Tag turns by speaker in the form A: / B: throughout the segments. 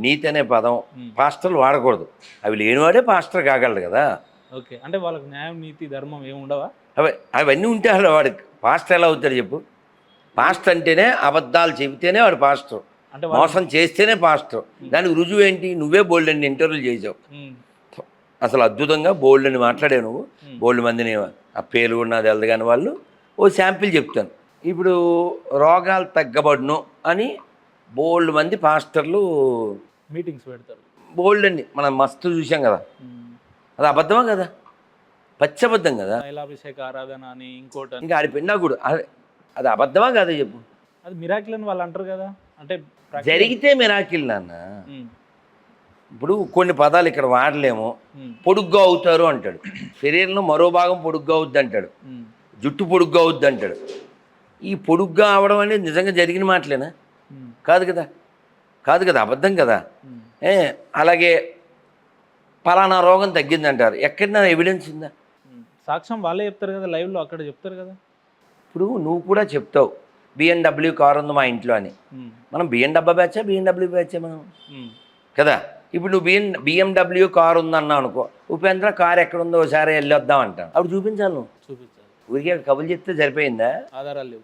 A: నీతి అనే పదం పాస్టర్లు వాడకూడదు. అవి లేనివాడే పాస్టర్ కాగలడు కదా.
B: ఓకే. అంటే వాళ్ళకి న్యాయం, నీతి, ధర్మం ఏమి ఉండవా?
A: అవన్నీ ఉంటే అసలు వాడికి పాస్టర్ ఎలా అవుతాడు చెప్పు? పాస్టర్ అంటేనే అబద్ధాలు చెబితేనే వాడు పాస్టర్,
B: అంటే
A: మోసం చేస్తేనే పాస్టర్. దానికి రుజువు ఏంటి? నువ్వే బోల్డ్ అని ఇంటర్వ్యూలు చేసావు. అసలు అద్భుతంగా బోల్డ్ అని మాట్లాడావు నువ్వు. బోల్డ్ మందిని ఆ పేరు ఉన్నది వెళ్ళదు కానీ వాళ్ళు ఓ శాంపిల్ చెప్తాను. ఇప్పుడు రోగాలు తగ్గబడును అని బోల్డ్ మంది పాస్టర్లు
B: మీటింగ్స్ పెడతారు.
A: బోల్డ్ అండి, మనం మస్తు చూసాం కదా. అది అబద్ధమా కదా? పచ్చబద్ధం కదా.
B: తైలాభిషేక ఆరాధన అని ఇంకోటి
A: ఇంకా ఆడిపోయినా కూడా అది అబద్ధమా కదా చెప్పు?
B: అది మిరాకిల్ అని వాళ్ళు అంటారు కదా. అంటే
A: జరిగితే మిరాకిల్ నాన్న. ఇప్పుడు కొన్ని పదాలు ఇక్కడ వాడలేము. పొడుగ్గా అవుతారు అంటాడు, శరీరంలో మరో భాగం పొడుగ్గా అవుద్ది అంటాడు, జుట్టు పొడుగ్గా అవుద్ది అంటాడు. ఈ పొడుగ్గా అవడం అనేది నిజంగా జరిగిన మాటలేనా? కాదు కదా, కాదు కదా, అబద్ధం కదా. అలాగే పలానా రోగం తగ్గిందంటారు, ఎక్కడైనా ఎవిడెన్స్ ఉందా?
B: సాక్ష్యం వాళ్ళే చెప్తారు కదా, లైవ్లో అక్కడ చెప్తారు కదా.
A: ఇప్పుడు నువ్వు కూడా చెప్తావు BMW కారు ఉంది మా ఇంట్లో అని. మనం BMW బ్యాచా BMW బ్యాచా మనం కదా. ఇప్పుడు నువ్వు BMW కారు ఉందన్నావు అనుకో, ఉపేంద్ర కారు ఎక్కడ ఉందో ఒకసారి వెళ్ళొద్దాం అంటాను. అప్పుడు చూపించాలి, నువ్వు
B: చూపించాలి.
A: ఊరికే కబుర్లు చెప్తే సరిపోయిందా?
B: ఆధారాలు లేవు.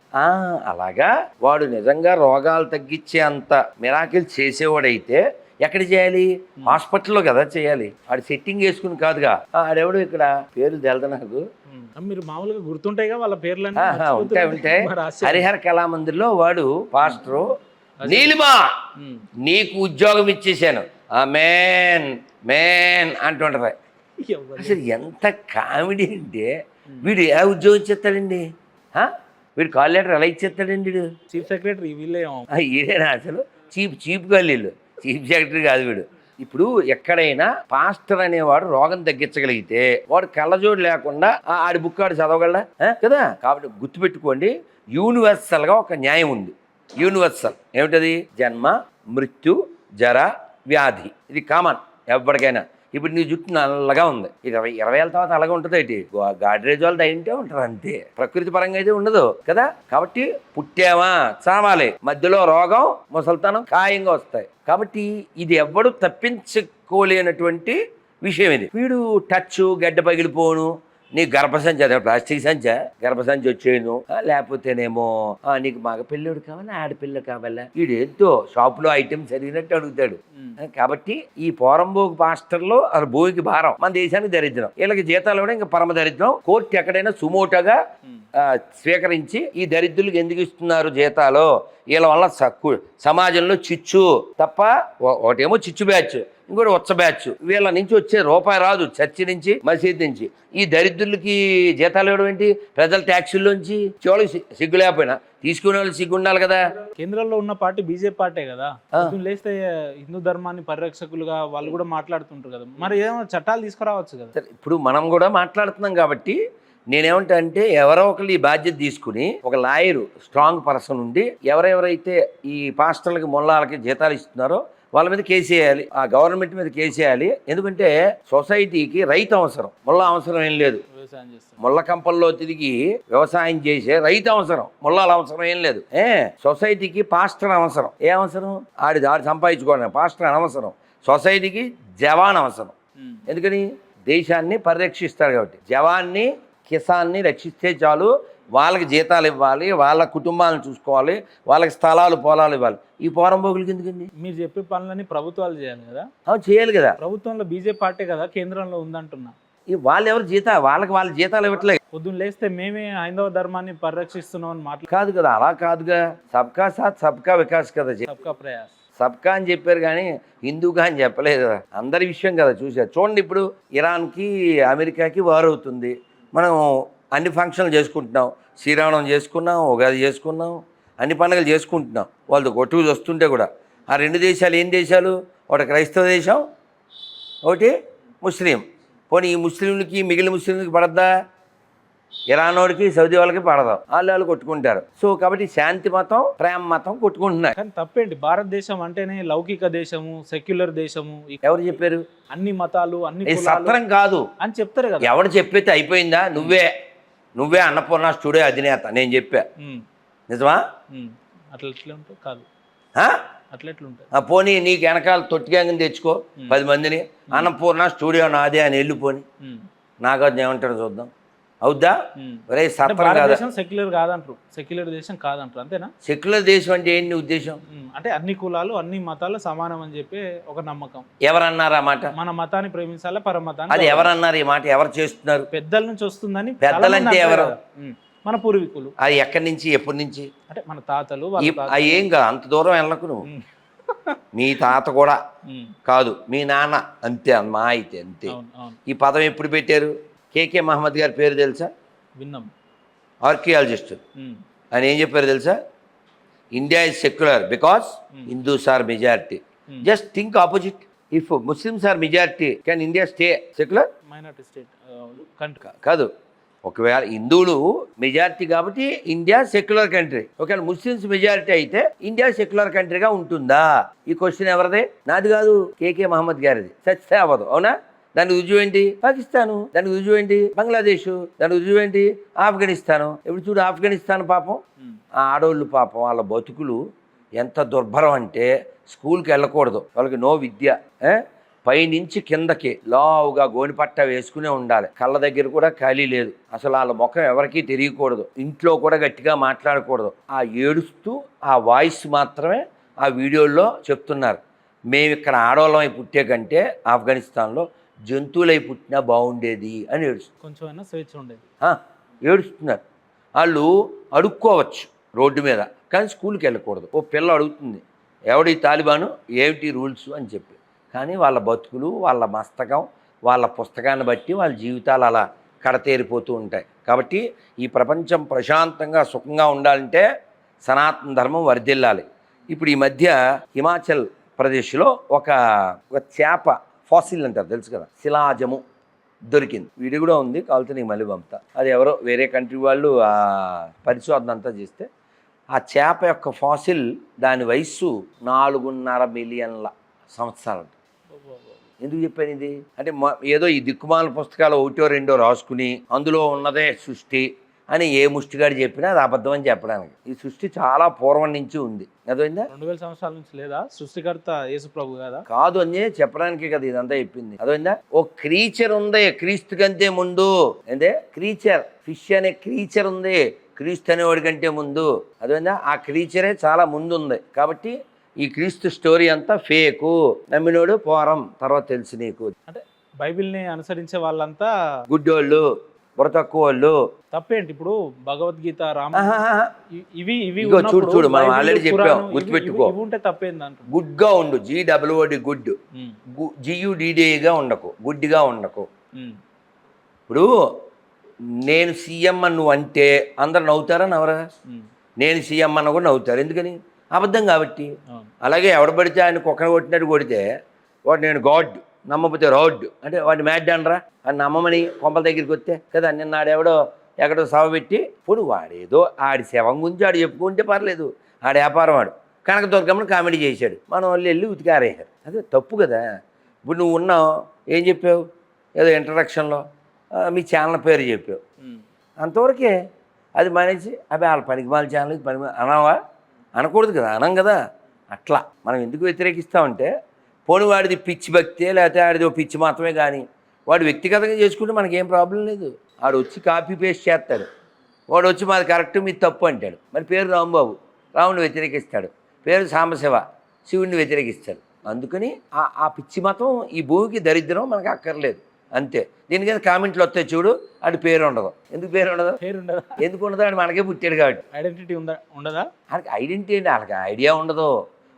A: అలాగా వాడు నిజంగా రోగాలు తగ్గించే అంత మిరాకిల్ చేసేవాడైతే ఎక్కడ చేయాలి? హాస్పిటల్లో కదా చేయాలి. వాడు సెట్టింగ్ వేసుకుని కాదుగా. ఆడెవడు ఇక్కడ పేరు తెలదు నాకు.
B: మీరు మామూలుగా గుర్తుంటాయిగా వాళ్ళ పేర్లు.
A: ఉంటాయి. హరిహర కళామందిర్లో వాడు పాస్టరు, నీలిమా నీకు ఉద్యోగం ఇచ్చేసాను మేన్ మేన్ అంటుంటారు. అసలు ఎంత కామెడీ అంటే, వీడు ఎలా ఉద్యోగం ఇచ్చేస్తాడండి? వీడు కాల్ లెటర్ ఎలా ఇచ్చేస్తాడండి? వీడు
B: చీఫ్ సెక్రటరీ. వీళ్ళే
A: ఈడేనా అసలు? చీప్ గల్లీలు, చీఫ్ సెక్రటరీ కాదు వీడు. ఇప్పుడు ఎక్కడైనా పాస్టర్ అనేవాడు రోగం తగ్గించగలిగితే వాడు కళ్ళజోడు లేకుండా ఆడి బుక్ ఆడు చదవగలడా కదా. కాబట్టి గుర్తుపెట్టుకోండి, యూనివర్సల్గా ఒక న్యాయం ఉంది. యూనివర్సల్ ఏమిటది? జన్మ, మృత్యు, జర, వ్యాధి. ఇది కామన్ ఎవరికైనా. ఇప్పుడు నీ జుట్టు నల్లగా ఉంది, 20 ఏళ్ళ తర్వాత అలాగే ఉంటుంది. ఏంటి గాడ్రేజ్ వాళ్ళు దయింటే ఉంటారు అంతే, ప్రకృతి పరంగా అయితే ఉండదు కదా. కాబట్టి పుట్టామా చావాలి, మధ్యలో రోగం ముసల్తనం ఖాయంగా వస్తాయి. కాబట్టి ఇది ఎవ్వడు తప్పించుకోలేనటువంటి విషయం ఇది. వీడు టచ్ గడ్డ పగిలిపోను, నీ గర్భసంచి అదే ప్లాస్టిక్ సంచ గర్భసంచి వచ్చేయను, లేకపోతేనేమో నీకు మగ పిల్లడు కావాలా ఆడపిల్ల కావాలా, వీడేంతో షాపులో ఐటమ్స్ జరిగినట్టు అడుగుతాడు. కాబట్టి ఈ పోరంబోకు పాస్టర్లో అది భూమికి భారం, మన దేశానికి దరిద్రం. వీళ్ళకి జీతాలు కూడా ఇంకా పరమ దరిద్రం. కోర్టు ఎక్కడైనా సుమోటోగా స్వీకరించి ఈ దరిద్రులకు ఎందుకు ఇస్తున్నారు జీతాలు, వీళ్ళ వల్ల సమాజంలో చిచ్చు తప్ప. ఒకటేమో చిచ్చు బ్యాచ్, ఇంకోటి ఉచ్చ బ్యాచ్. వీళ్ళ నుంచి వచ్చే రూపాయి రాదు, చర్చి నుంచి మసీద్ నుంచి. ఈ దరిద్రులకి జీతాలు ఇవ్వడం ఏంటి? ప్రజల ట్యాక్సుల్లోంచి. చివరికి సిగ్గు లేకపోయినా తీసుకునే వాళ్ళు సిగ్గు ఉండాలి కదా.
B: కేంద్రంలో ఉన్న పార్టీ బీజేపీ పార్టీ కదా. లేస్తే హిందూ ధర్మాన్ని పరిరక్షకులుగా వాళ్ళు కూడా మాట్లాడుతుంటారు కదా. మరి ఏమైనా చట్టాలు తీసుకురావచ్చు కదా.
A: ఇప్పుడు మనం కూడా మాట్లాడుతున్నాం కాబట్టి నేనేమంటా అంటే, ఎవరో ఒకరు ఈ బాధ్యత తీసుకుని ఒక లాయరు స్ట్రాంగ్ పర్సన్ ఉండి ఎవరెవరైతే ఈ పాస్టర్లకి మొల్లాలకి జీతాలు ఇస్తున్నారో వాళ్ళ మీద కేసు వేయాలి, ఆ గవర్నమెంట్ మీద కేసు వేయాలి. ఎందుకంటే సొసైటీకి రైతు అవసరం, ముల్లా అవసరం ఏం లేదు. ముళ్ళ కంపల్లో తిరిగి వ్యవసాయం చేసే రైతు అవసరం, ముల్లాల అవసరం ఏం లేదు. సొసైటీకి పాస్టర్ అవసరం. ఏ అవసరం? ఆడి సంపాదించుకోవడం. పాస్టర్ అనవసరం. సొసైటీకి జవాన్ అవసరం. ఎందుకని? దేశాన్ని పరిరక్షిస్తారు కాబట్టి. జవాన్ని కిసాన్ని రక్షిస్తే చాలు. వాళ్ళకి జీతాలు ఇవ్వాలి, వాళ్ళ కుటుంబాలను చూసుకోవాలి, వాళ్ళకి స్థలాలు పొలాలు ఇవ్వాలి. ఈ పోరంబోగులకి ఎందుకండి?
B: మీరు చెప్పే పనులన్నీ ప్రభుత్వాలు చేయాలి కదా.
A: చేయాలి కదా.
B: ప్రభుత్వంలో బీజేపీ పార్టీ కదా కేంద్రంలో ఉందంటున్నా.
A: వాళ్ళు ఎవరు వాళ్ళ జీతాలు ఇవ్వట్లేదు.
B: పొద్దున్న లేస్తే మేమే హైందవ ధర్మాన్ని పరిరక్షిస్తున్నాం అని మాట్లాడు
A: కాదు కదా. అలా కాదుగా. సబ్కా సాత్ సబ్కా వికాస్ కదా.
B: సబ్కా ప్రయాస్.
A: సబ్కా అని చెప్పారు కానీ హిందూగా అని చెప్పలేదు కదా. అందరి విషయం కదా. చూడండి, ఇప్పుడు ఇరాన్కి అమెరికాకి వార్ అవుతుంది. మనం అన్ని ఫంక్షన్లు చేసుకుంటున్నాం. శ్రీరామనవమి చేసుకున్నాం, ఉగాది చేసుకున్నాం, అన్ని పండుగలు చేసుకుంటున్నాం. వాళ్ళతో కొట్టుకు వస్తుంటే కూడా ఆ రెండు దేశాలు ఏం దేశాలు? ఒకటి క్రైస్తవ దేశం, ఒకటి ముస్లిం. పోనీ ఈ ముస్లింలకి మిగిలిన ముస్లింలకి పడద్దా? ఇరాన్ వాడికి సౌదీ వాళ్ళకి పడదాం, వాళ్ళు కొట్టుకుంటారు. సో కాబట్టి శాంతి మతం ప్రేమ మతం కొట్టుకుంటున్నారు.
B: కానీ తప్పేంటి? భారతదేశం అంటేనే లౌకిక దేశము, సెక్యులర్ దేశము.
A: ఎవరు చెప్పారు?
B: అన్ని మతాలు అన్ని
A: సత్రం కాదు
B: అని చెప్తారు కదా.
A: ఎవరు చెప్పైతే అయిపోయిందా? నువ్వే అన్నపూర్ణ స్టూడియో అధినేత నేను చెప్పా. నిజమా?
B: అట్లా కాదు. అట్లెట్లుంటుంది.
A: పోనీ నీకు వెనకాల తొట్టిగాంగని తెచ్చుకో 10 మందిని, అన్నపూర్ణ స్టూడియో నాదే అని వెళ్ళిపోని, నాగార్జున ఏమంటాడు చూద్దాం. అవుద్దా? ఒరే సత్రం కాదా?
B: భారతదేశం సెక్యులర్ కాదంటారు, సెక్యులర్ దేశం కాదంటారు, అంతేనా?
A: సెక్యులర్ దేశం అంటే ఏంటి నీ ఉద్దేశం?
B: అంటే అన్ని కులాలు అన్ని మతాలు సమానం అని చెప్పి ఒక నమ్మకం.
A: ఎవరన్నారు ఆ మాట?
B: మన మతాన్ని ప్రేమించాలా, పరమతాన్ని.
A: అది ఎవరన్నారు ఈ మాట? ఎవరు చేస్తున్నారు?
B: పెద్దల నుంచి వస్తుందని.
A: పెద్దలంటే ఎవరు?
B: మన పూర్వీకులు.
A: అది ఎక్కడి నుంచి, ఎప్పటి నుంచి?
B: అంటే మన తాతలు.
A: అవి ఏం కాదు, అంత దూరం వెళ్ళకు నువ్వు. మీ తాత కూడా కాదు, మీ నాన్న అంతే, మా అయితే అంతే. ఈ పదం ఎప్పుడు పెట్టారు? కేకే మహమ్మద్ గారి పేరు తెలుసా?
B: విన్నాం.
A: ఆర్కియాలజిస్ట్. ఆయన ఏం చెప్పారు తెలుసా? India is secular because Hindus are majority. Just think opposite. If Muslims are majority can India stay secular?
B: Minority state
A: కాదు. ఒకవేళ హిందువులు మెజారిటీ కాబట్టి ఇండియా సెక్యులర్ కంట్రీ. ఒకవేళ ముస్లిమ్స్ మెజారిటీ అయితే ఇండియా సెక్యులర్ కంట్రీగా ఉంటుందా? ఈ క్వశ్చన్ ఎవరిదే? నాది కాదు, కేకే మహమ్మద్ గారిది. సత్య అవ్వదు, అవునా? దానికి రుజువు ఏంటి? పాకిస్తాను. దానికి రుజువు ఏంటి? బంగ్లాదేశ్. దానికి రుజువు ఏంటి? ఆఫ్ఘనిస్తాను. ఇప్పుడు చూడు, ఆఫ్ఘనిస్తాన్ పాపం, ఆ ఆడవాళ్ళు పాపం, వాళ్ళ బతుకులు ఎంత దుర్భరం అంటే స్కూల్కి వెళ్ళకూడదు, వాళ్ళకి నో విద్య. పైనుంచి కిందకి లావుగా గోనిపట్ట వేసుకునే ఉండాలి, కళ్ళ దగ్గర కూడా ఖాళీ లేదు, అసలు వాళ్ళ ముఖం ఎవరికీ తెలియకూడదు, ఇంట్లో కూడా గట్టిగా మాట్లాడకూడదు. ఆ ఏడుస్తూ ఆ వాయిస్ మాత్రమే ఆ వీడియోల్లో చెప్తున్నారు. మేము ఇక్కడ ఆడవాళ్ళమై పుట్టే కంటే ఆఫ్ఘనిస్తాన్లో జంతువులై పుట్టినా బాగుండేది అని ఏడుస్తుంది.
B: కొంచెం స్వేచ్ఛ ఉండేది.
A: ఏడుస్తున్నారు. వాళ్ళు అడుక్కోవచ్చు రోడ్డు మీద, కానీ స్కూల్కి వెళ్ళకూడదు. ఓ పిల్ల అడుగుతుంది, ఎవడి తాలిబాను, ఏమిటి రూల్స్ అని చెప్పి. కానీ వాళ్ళ బతుకులు, వాళ్ళ మస్తకం, వాళ్ళ పుస్తకాన్ని బట్టి వాళ్ళ జీవితాలు అలా కడతేరిపోతూ ఉంటాయి. కాబట్టి ఈ ప్రపంచం ప్రశాంతంగా సుఖంగా ఉండాలంటే సనాతన ధర్మం వర్ధిల్లాలి. ఇప్పుడు ఈ మధ్య హిమాచల్ ప్రదేశ్లో ఒక చేప ఫాసిల్ అంటారు, తెలుసు కదా, శిలాజము దొరికింది. వీడియో కూడా ఉంది, కావాలంటే నీకు మళ్ళీ పంపుతా. అది ఎవరో వేరే కంట్రీ వాళ్ళు ఆ పరిశోధన అంతా చేస్తే ఆ చేప యొక్క ఫాసిల్, దాని వయస్సు 4.5 మిలియన్ల సంవత్సరాలు. ఎందుకు చెప్పాను ఇది అంటే, ఏదో ఈ దిక్కుమాల పుస్తకాలు ఒకటో రెండో రాసుకుని అందులో ఉన్నదే సృష్టి అని ఏ ముష్టిగాడు చెప్పినా అది అబద్ధం అని చెప్పడానికి. ఈ సృష్టి చాలా పూర్వం నుంచి ఉంది. అదైందా?
B: 2000 సంవత్సరాల నుంచి లేదా? సృష్టికర్త యేసు ప్రభు కదా?
A: కాదు అని చెప్పడానికి కదా ఇదంతా చెప్పింది. అదైందా? ఓ క్రీచర్ ఉంది క్రీస్తు కంటే ముందు. ఏంటే క్రీచర్? ఫిష్ అనే క్రీచర్ ఉంది క్రీస్తు అనేవాడి కంటే ముందు. అదైందా? ఆ క్రీచరే చాలా ముందు ఉంది. కాబట్టి ఈ క్రీస్తు స్టోరీ అంతా ఫేకు, నమ్మినోడు పోరం, తర్వాత తెలుసు నీకు.
B: అంటే బైబిల్ని అనుసరించే వాళ్ళంతా
A: గుడ్డోళ్ళు, బుర్ర తక్కువ వాళ్ళు.
B: తప్పేంటి? ఇప్పుడు భగవద్గీత, రామ, ఇవి
A: చూడు చూడు, మనం ఆల్రెడీ చెప్పాం, గుర్తుపెట్టుకో.
B: ఉంటే తప్పేందంట.
A: గుడ్గా ఉండు, GWOD గుడ్, GUDDగా ఉండకు, గుడ్డిగా ఉండకు. ఇప్పుడు నేను సీఎం అని నువ్వు అంటే అందరు నవ్వుతారా నవ్వరా? నేను సీఎం అన్న కూడా నవ్వుతారు. ఎందుకని? అబద్ధం కాబట్టి. అలాగే ఎవడబడితే ఆయన కుక్కను కొట్టినట్టు కొడితే వాడు నేను గాడ్, నమ్మకపోతే రాడ్ అంటే వాడిని మ్యాడ్ అనరా? అని నమ్మమని కొంపల దగ్గరికి వస్తే కదా. నిన్న ఆడెవడో ఎక్కడో సభ పెట్టి, ఇప్పుడు వాడేదో ఆడి శవం గురించి ఆడు చెప్పుకుంటే పర్లేదు, ఆడి వ్యాపారం వాడు కనకదుర్గమ్మని కామెడీ చేశాడు, మన వాళ్ళు వెళ్ళి ఉతికారేశారు. అదే తప్పు కదా. ఇప్పుడు నువ్వు ఉన్నావు, ఏం చెప్పావు? ఏదో ఇంట్రడక్షన్లో మీ ఛానల్ పేరు చెప్పావు, అంతవరకే. అది మానేసి అవి వాళ్ళ పనికిమాల ఛానల్కి అనవా? అనకూడదు కదా, అనం కదా. అట్లా మనం ఎందుకు వ్యతిరేకిస్తామంటే, పోనీ వాడిది పిచ్చి భక్తే లేకపోతే ఆడిది పిచ్చి మాత్రమే, కానీ వాడు వ్యక్తిగతంగా చేసుకుంటే మనకేం ప్రాబ్లం లేదు. వాడు వచ్చి కాపీ పేస్ట్ చేస్తాడు, వాడు వచ్చి మాది కరెక్ట్ మీది తప్పు అంటాడు. మరి పేరు రాంబాబు, రాముడిని వ్యతిరేకిస్తాడు. పేరు సాంబశివ, శివుడిని వ్యతిరేకిస్తాడు. అందుకని ఆ పిచ్చి మతం ఈ భూమికి దరిద్రం, మనకు అక్కర్లేదు, అంతే. దీనికైనా కామెంట్లు వస్తాయి చూడు, ఆడి పేరు ఉండదు. ఎందుకు పేరు ఉండదు? ఎందుకు ఉండదు? ఆడు మనకే పుట్టాడు కాబట్టి.
B: ఐడెంటిటీ ఉండదా?
A: వాళ్ళకి ఐడెంటిటీ ఏంటి? వాళ్ళకి ఐడియా ఉండదు,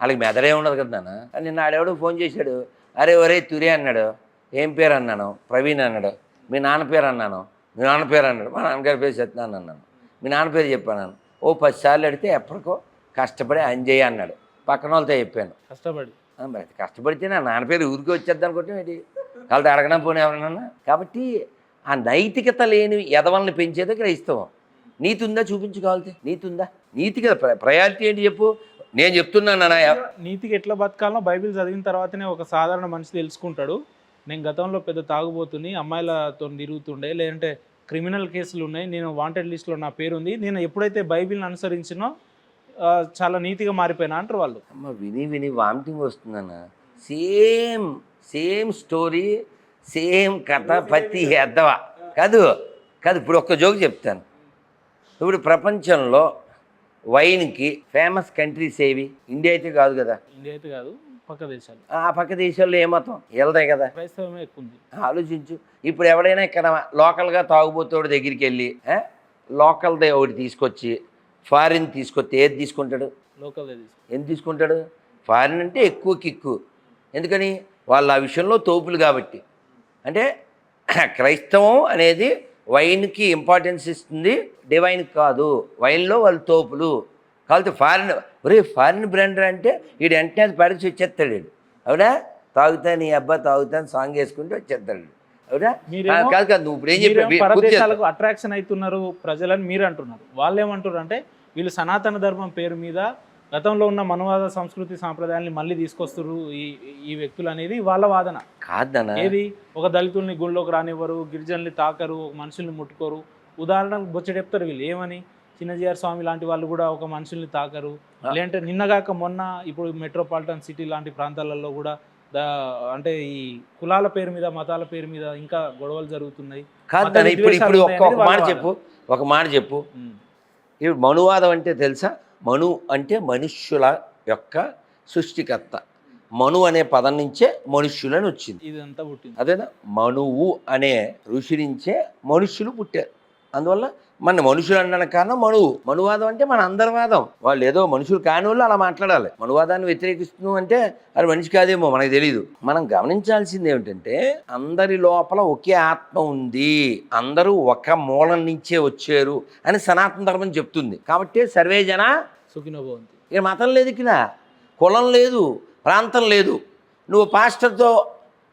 A: వాళ్ళకి మెదడే ఉండదు కదా. నాన్న నిన్న ఆడేవాడు ఫోన్ చేశాడు, అరే ఒరే తురే అన్నాడు. ఏం పేరు అన్నాను? ప్రవీణ్ అన్నాడు. మీ నాన్న పేరు అన్నాను. మీ నాన్న పేరు అన్నాడు. మా నాన్నగారి పేరు సత్యనారాయణ అన్నాను. మీ నాన్న పేరు చెప్పాను. ఓ 10 సార్లు అడిగితే ఎప్పటికో కష్టపడి అంజయ్య అన్నాడు. పక్కన వాళ్ళతో చెప్పాను,
B: కష్టపడి.
A: మరి కష్టపడితే నా నాన్న పేరు ఊరికే వచ్చేద్దాం అనుకుంటే ఏంటి? వాళ్ళతో అడగడం పోనీ ఎవరన్నా. కాబట్టి ఆ నైతికత లేని ఎదవల్ని పెంచేదే క్రైస్తవం. నీతి ఉందా చూపించుకోవాలి. నీతి ఉందా? నీతి కదా ప్రయారిటీ ఏంటి చెప్పు. నేను చెప్తున్నాను,
B: నీతికి ఎట్లా బతకాలో బైబిల్ చదివిన తర్వాతనే ఒక సాధారణ మనిషి తెలుసుకుంటాడు. నేను గతంలో పెద్ద తాగుబోతుని, అమ్మాయిలతో తిరుగుతుండే, లేదంటే క్రిమినల్ కేసులు ఉన్నాయి, నేను వాంటెడ్ లిస్ట్లో నా పేరు ఉంది, నేను ఎప్పుడైతే బైబిల్ని అనుసరించినో చాలా నీతిగా మారిపోయినా అంటారు వాళ్ళు.
A: అమ్మ విని విని వామిటింగ్ వస్తుందన్న. సేమ్ సేమ్ స్టోరీ, సేమ్ కథ, పత్తి ఎద్దవా కాదు కాదు. ఇప్పుడు ఒక్క జోక్ చెప్తాను. ఇప్పుడు ప్రపంచంలో వైన్కి ఫేమస్ కంట్రీస్ ఏవి? ఇండియా అయితే కాదు కదా,
B: ఇండియా అయితే కాదు, పక్క దేశాలు.
A: ఆ పక్క దేశాల్లో ఏ మతం వెళ్తాయి కదా.
B: క్రైస్తవమే ఎక్కువ ఉంది.
A: ఆలోచించు. ఇప్పుడు ఎవడైనా ఇక్కడ లోకల్గా తాగుబోతోడు దగ్గరికి వెళ్ళి లోకల్దే ఒకటి తీసుకొచ్చి ఫారిన్ తీసుకొస్తే ఏది తీసుకుంటాడు?
B: లోకల్
A: ఎందుకు తీసుకుంటాడు? ఫారిన్ అంటే ఎక్కువ కిక్కు. ఎందుకని? వాళ్ళు ఆ విషయంలో తోపులు కాబట్టి. అంటే క్రైస్తవం అనేది వైన్కి ఇంపార్టెన్స్ ఇస్తుంది, డివైన్కి కాదు. వైన్లో వాళ్ళు తోపులు కాబట్టి ఫారిన్ బ్రాండ్ అంటే వీడు వెంటనే అది పడిచి వచ్చేస్తాడు వీడు. అవునా? తాగుతాను నీ అబ్బా తాగుతాను సాంగ్ వేసుకుంటే వచ్చేస్తాడు. అవునా? కాదు కాదు, నువ్వు ఇప్పుడు ఏం చెప్పి
B: పరదేశాలకు అట్రాక్షన్ అవుతున్నారు ప్రజలని మీరు అంటున్నారు. వాళ్ళు ఏమంటారు అంటే వీళ్ళు సనాతన ధర్మం పేరు మీద గతంలో ఉన్న మనువాద సంస్కృతి సాంప్రదాయాన్ని మళ్ళీ తీసుకొస్తారు ఈ వ్యక్తులు అనేది వాళ్ళ వాదన.
A: కాదన్న,
B: ఏది ఒక దళితుల్ని గుళ్ళోకి రానివ్వరు, గిరిజనుల్ని తాకరు, ఒక మనుషుల్ని ముట్టుకోరు. ఉదాహరణకు బొచ్చ చెప్తారు వీళ్ళు ఏమని, చిన్నజీఆర్ స్వామి లాంటి వాళ్ళు కూడా ఒక మనుషుల్ని తాకరు. లేదంటే నిన్నగాక మొన్న ఇప్పుడు మెట్రోపాలిటన్ సిటీ లాంటి ప్రాంతాలలో కూడా అంటే ఈ కులాల పేరు మీద మతాల పేరు మీద ఇంకా గొడవలు జరుగుతున్నాయి.
A: కాదు ఇప్పుడు ఒక మాట చెప్పు. ఇప్పుడు మనువాదం అంటే తెలుసా? మను అంటే మనుష్యుల యొక్క సృష్టికర్త. మను అనే పదం నుంచే మనుష్యులని వచ్చింది.
B: ఇదంతా పుట్టింది
A: అదేనా? మనువు అనే ఋషి నుంచే మనుష్యులు పుట్టారు. అందువల్ల మన మనుషులు అనడానికి కారణం మనువు. మనువాదం అంటే మన అందరి వాదం. వాళ్ళు ఏదో మనుషులు కాని వాళ్ళు అలా మాట్లాడాలి. మనువాదాన్ని వ్యతిరేకిస్తున్నాం అంటే అది మనిషి కాదేమో మనకు తెలియదు. మనం గమనించాల్సింది ఏమిటంటే అందరి లోపల ఒకే ఆత్మ ఉంది, అందరూ ఒక మూలం నుంచే వచ్చారు అని సనాతన ధర్మం చెప్తుంది. కాబట్టి సర్వే జన
B: సుఖినో భవంతు.
A: ఇక మతం లేదు, ఇక్కడ కులం లేదు, ప్రాంతం లేదు. నువ్వు పాస్టర్తో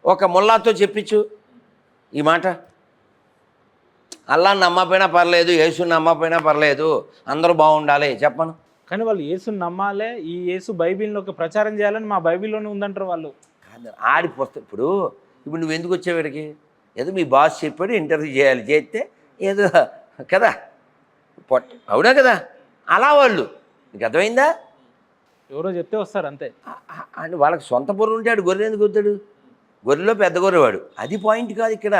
A: ఒక ముల్లాతో చెప్పించు ఈ మాట. అల్లాని నమ్మకపోయినా పర్లేదు, యేసుని నమ్మకపోయినా పర్లేదు, అందరూ బాగుండాలి చెప్పను.
B: కానీ వాళ్ళు యేసుని నమ్మాలే, ఈ యేసు బైబిల్లోకి ప్రచారం చేయాలని మా బైబిల్లోనే ఉందంటారు వాళ్ళు.
A: ఆడిపోతే ఇప్పుడు నువ్వు ఎందుకు వచ్చేవాడికి? ఏదో మీ బాస్ చెప్పాడు ఇంటర్వ్యూ చేయాలి, చేస్తే ఏదో కదా అవునా కదా, అలా వాళ్ళు. నీకు అర్థమైందా?
B: ఎవరో చెప్తే వస్తారు అంతే.
A: అని వాళ్ళకి సొంత పొర్రు ఉంటే ఆడు గొర్రె ఎందుకు వద్దాడు? గొర్రెలో పెద్ద గొర్రెవాడు. అది పాయింట్ కాదు ఇక్కడ.